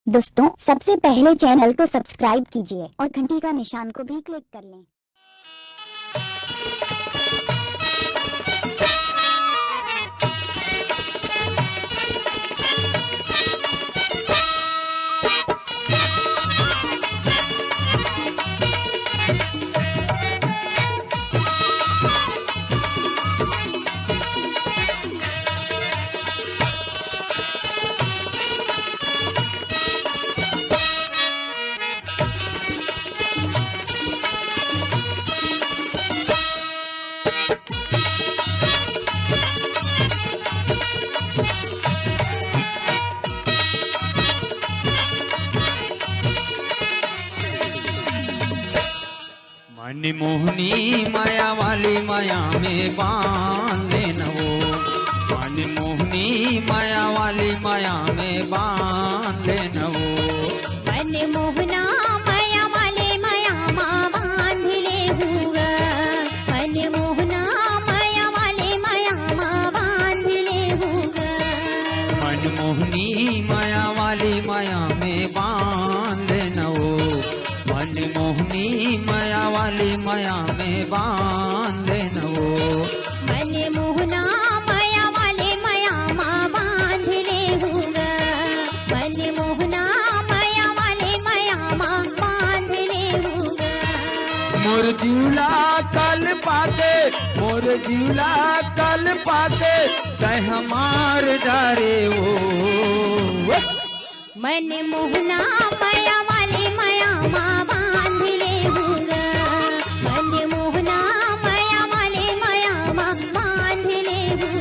दोस्तों, सबसे पहले चैनल को सब्सक्राइब कीजिए और घंटी का निशान को भी क्लिक कर लें। मनमोहनी माया वाली माया में बांध लेना वो। मनमोहनी माया वाली माया में बांध लेना वो। मनमोहना माया वाले माया माँ बांध ले हुआ। मनमोहना माया वाले माया माँ बांध ले हुआ। मनमोहनी माया वाली माया में बांध लेना वो। मनमोहनी माया वाली माया में बांध लेना वो। मनमोहना माया वाले माया माँ बांध ले हुआ। मनमोहना माया वाले माया माँ बांध ले हुआ। मोर जीवला कल पाके, मोर जीवला कल पाके कह हमार डारे वो। मनमोहना माया वाले माया माँ बांध ले हुआ। मनमोहना माया वाले माया माँ बांध ले हुआ।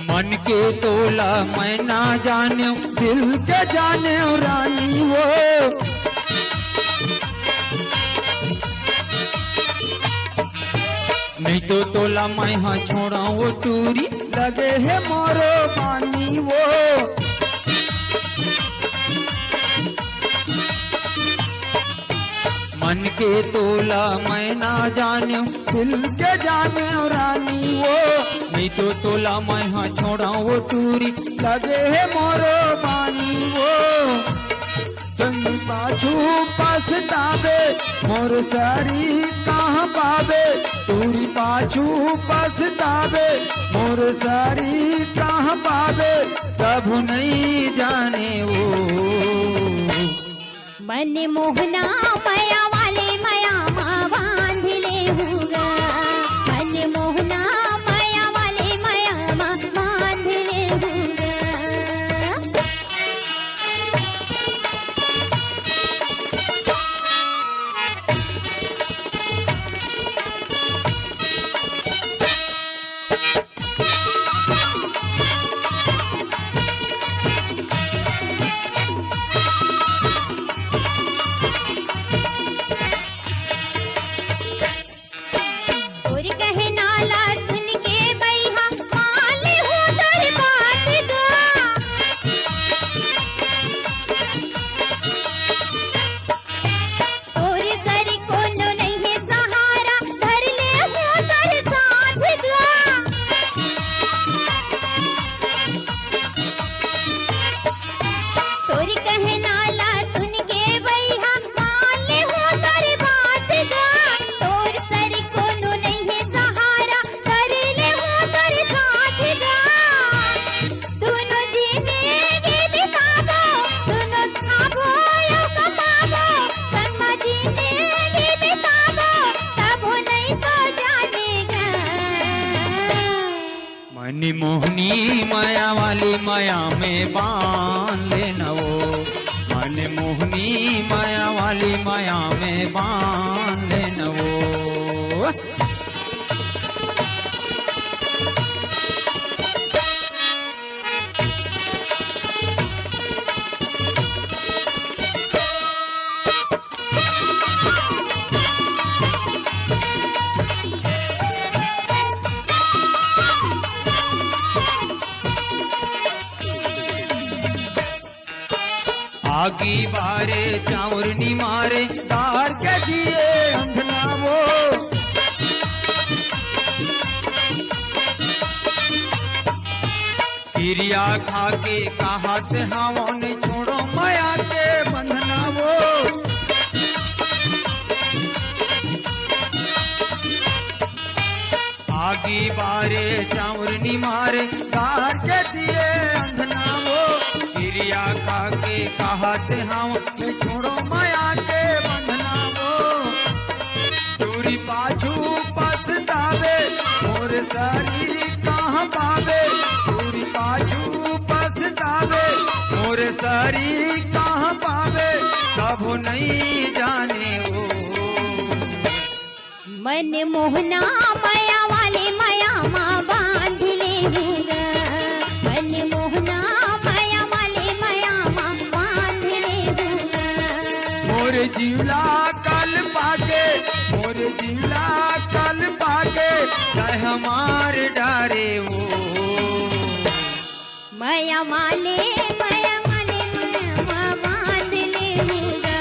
मन के तोला मैं ना जाने, दिल के जाने रानी वो। नहीं तो तोला मैं हाँ छोड़ा वो टूरी लगे है मोरो पानी वो। मन के तोला मैं ना जाने, दिल के जाने रानी वो। नहीं तो तोला मैं हाँ छोड़ा वो टूरी लगे है मोरो पानी वो। संग पाछू पछतावे मोर सारी कहाँ पावे। टूरी पाछू पछतावे मोर सारी कहाँ पावे। कब नहीं जाने वो। मनमोहना माया वाले माया माँ बांध ले हुआ। मनमोहना माया वाले माया माँ बांध ले हुआ। और कहे नाला सुन के बैहा माले हो दर बाट गा। और सरी कोनो नहीं है सहारा धर ले हो दर साथ गा। और कहे नाला सुन के बैहा माले हो दर बाट गा। और सरी कोनो नहीं है सहारा धर ले हो दर साथ गा। दोनों जिंदगी बिताबो, दोनों खाबो या कमाबो। सनमा जिंदगी बिताबो, तब हो नहीं तो जानेगा। मनमोहनी माया वाली माया में बांध लेना वो। मनमोहनी माया वाली माया में बांध लेना वो। आगी बारे चाउर नी मारे तार के दिए अंधना वो क्रिया खा के कहत हवन छोड़ो माया के बंधना वो आगी बारे चाउर नी मारे तार के दिए अंधना वो क्रिया खा के कहत हवन छोड़ो माया के बंधना वो चोरी पाछू पछतावे मोर शरीर कहाँ पावे चोरी पाछू पछतावे मोर शरीर कहाँ पावे कभू नहीं जाने वो मन मोहना माया वाले माया माँ बांध लेगा मन मोहना माया वाले माया माँ बांध लेगा मोर जीवला कल पाके मोर जीवला कल पाके चाहे हमार डारे वो माया वाले माया माँ बांध लेगा